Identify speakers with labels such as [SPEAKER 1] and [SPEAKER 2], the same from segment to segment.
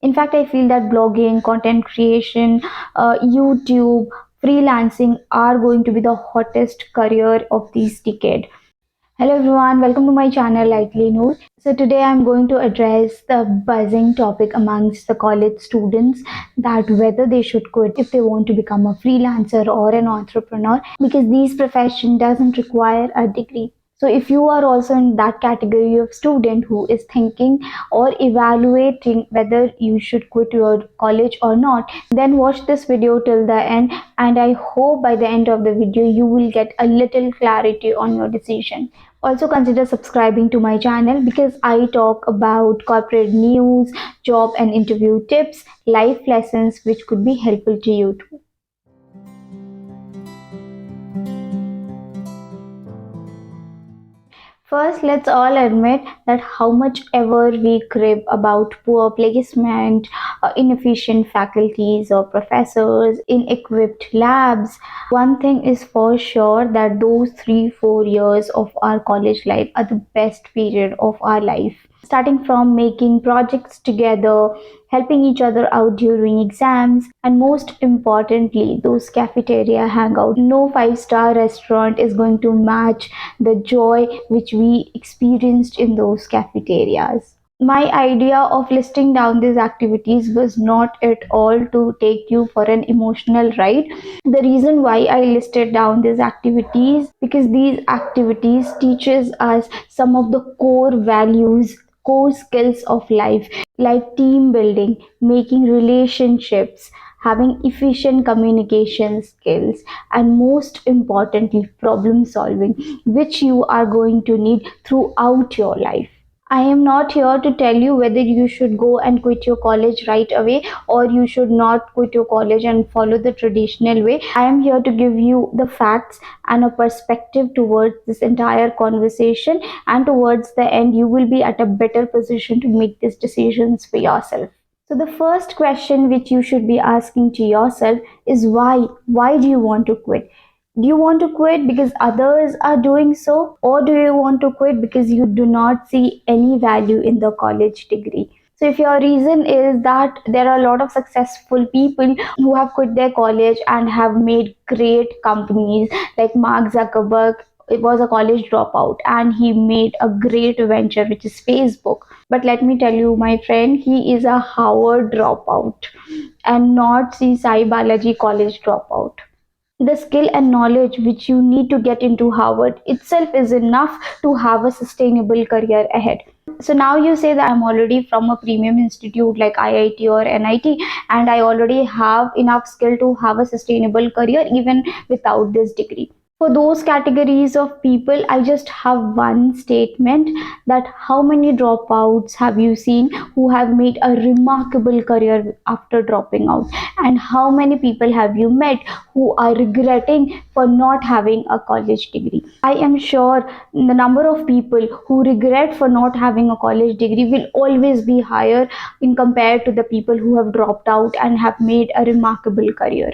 [SPEAKER 1] In fact, I feel that blogging, content creation, YouTube, freelancing are going to be the hottest career of this decade. Hello everyone, welcome to my channel Lightly Noor. So today I'm going to address the buzzing topic amongst the college students, that whether they should quit if they want to become a freelancer or an entrepreneur, because these profession doesn't require a degree. So if you are also in that category of student who is thinking or evaluating whether you should quit your college or not, then watch this video till the end, and I hope by the end of the video you will get a little clarity on your decision. Also consider subscribing to my channel because I talk about corporate news, job and interview tips, life lessons which could be helpful to you too. First, let's all admit that how much ever we crib about poor placement, inefficient faculties or professors, inequipped labs, one thing is for sure, that those 3-4 years of our college life are the best period of our life. Starting from making projects together, helping each other out during exams, and most importantly, those cafeteria hangout. No five-star restaurant is going to match the joy which we experienced in those cafeterias. My idea of listing down these activities was not at all to take you for an emotional ride. The reason why I listed down these activities, because these activities teaches us some of the core values, core skills of life, like team building, making relationships, having efficient communication skills, and most importantly, problem solving, which you are going to need throughout your life. I am not here to tell you whether you should go and quit your college right away or you should not quit your college and follow the traditional way. I am here to give you the facts and a perspective towards this entire conversation, and towards the end, you will be at a better position to make these decisions for yourself. So, the first question which you should be asking to yourself is why? Why do you want to quit? Do you want to quit because others are doing so, or do you want to quit because you do not see any value in the college degree? So, if your reason is that there are a lot of successful people who have quit their college and have made great companies, like Mark Zuckerberg, it was a college dropout and he made a great venture, which is Facebook. But let me tell you, my friend, he is a Harvard dropout and not the Sai Balaji college dropout. The skill and knowledge which you need to get into Harvard itself is enough to have a sustainable career ahead. So now you say that I'm already from a premium institute like IIT or NIT, and I already have enough skill to have a sustainable career even without this degree. For those categories of people, I just have one statement, that how many dropouts have you seen who have made a remarkable career after dropping out? And how many people have you met who are regretting for not having a college degree? I am sure the number of people who regret for not having a college degree will always be higher in compared to the people who have dropped out and have made a remarkable career.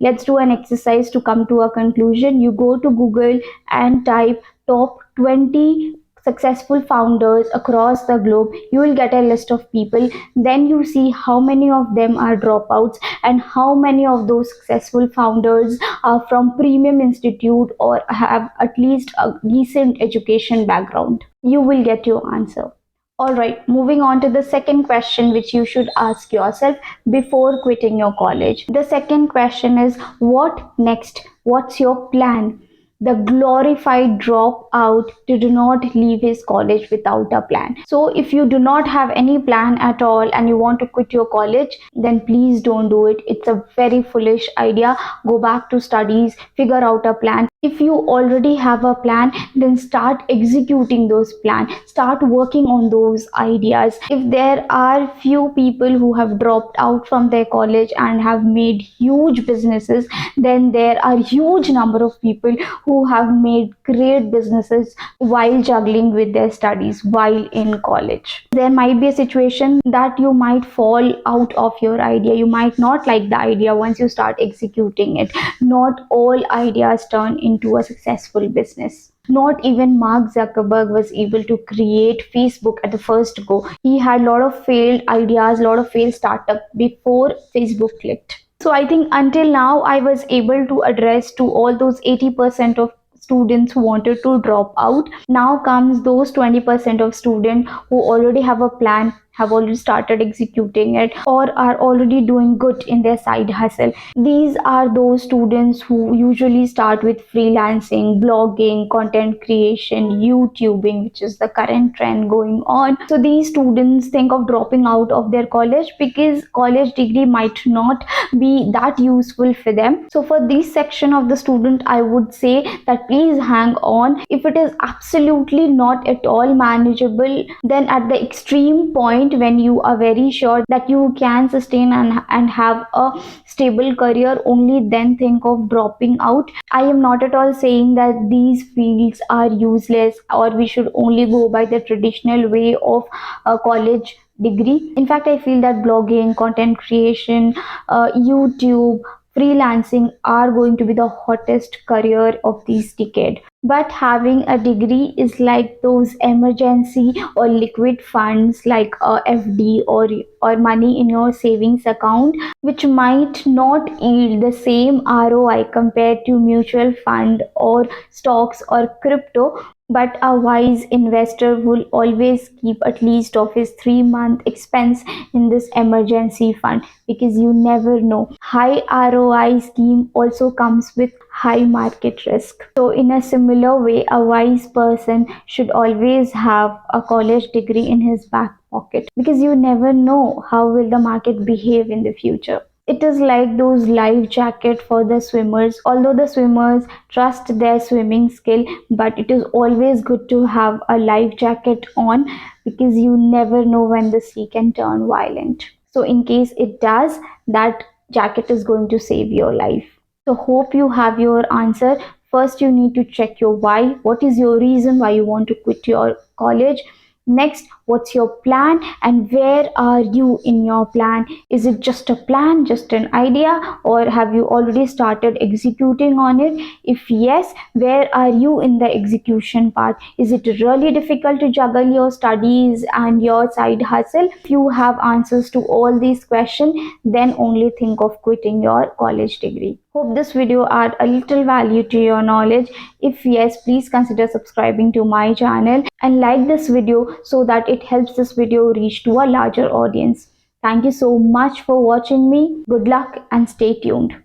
[SPEAKER 1] Let's do an exercise to come to a conclusion. You go to Google and type top 20 successful founders across the globe. You will get a list of people. Then you see how many of them are dropouts and how many of those successful founders are from premium institute or have at least a decent education background. You will get your answer. All right, moving on to the second question which you should ask yourself before quitting your college. The second question is, what next? What's your plan? The glorified dropout did not leave his college without a plan. So, if you do not have any plan at all and you want to quit your college, then please don't do it. It's a very foolish idea. Go back to studies, figure out a plan. If you already have a plan, then start executing those plans, start working on those ideas. If there are few people who have dropped out from their college and have made huge businesses, then there are huge number of people who have made great businesses while juggling with their studies while in college. There might be a situation that you might fall out of your idea, you might not like the idea once you start executing it. Not all ideas turn into a successful business. Not even Mark Zuckerberg was able to create Facebook at the first go. He had a lot of failed ideas, a lot of failed startups before Facebook clicked. So I think until now I was able to address to all those 80% of students who wanted to drop out. Now comes those 20% of students who already have a plan, have already started executing it, or are already doing good in their side hustle. These are those students who usually start with freelancing, blogging, content creation, YouTubing, which is the current trend going on. So these students think of dropping out of their college because college degree might not be that useful for them. So for this section of the student, I would say that please hang on. If it is absolutely not at all manageable, then at the extreme point when you are very sure that you can sustain and have a stable career, only then think of dropping out. I am not at all saying that these fields are useless or we should only go by the traditional way of a college degree. In fact, I feel that blogging, content creation, YouTube, freelancing are going to be the hottest career of this decade. But having a degree is like those emergency or liquid funds like FD or money in your savings account, which might not yield the same ROI compared to mutual fund or stocks or crypto. But a wise investor will always keep at least of his 3-month expense in this emergency fund, because you never know. High ROI scheme also comes with high market risk. So in a similar way, a wise person should always have a college degree in his back pocket, because you never know how will the market behave in the future. It is like those life jacket for the swimmers. Although the swimmers trust their swimming skill, but it is always good to have a life jacket on, because you never know when the sea can turn violent. So in case it does, that jacket is going to save your life. So hope you have your answer. First, you need to check your why. What is your reason why you want to quit your college? Next, what's your plan and where are you in your plan? Is it just a plan, just an idea, or have you already started executing on it? If yes, where are you in the execution part? Is it really difficult to juggle your studies and your side hustle? If you have answers to all these questions, then only think of quitting your college degree. Hope this video add a little value to your knowledge. If yes, please consider subscribing to my channel and like this video so that it helps this video reach to a larger audience. Thank you so much for watching me. Good luck and stay tuned.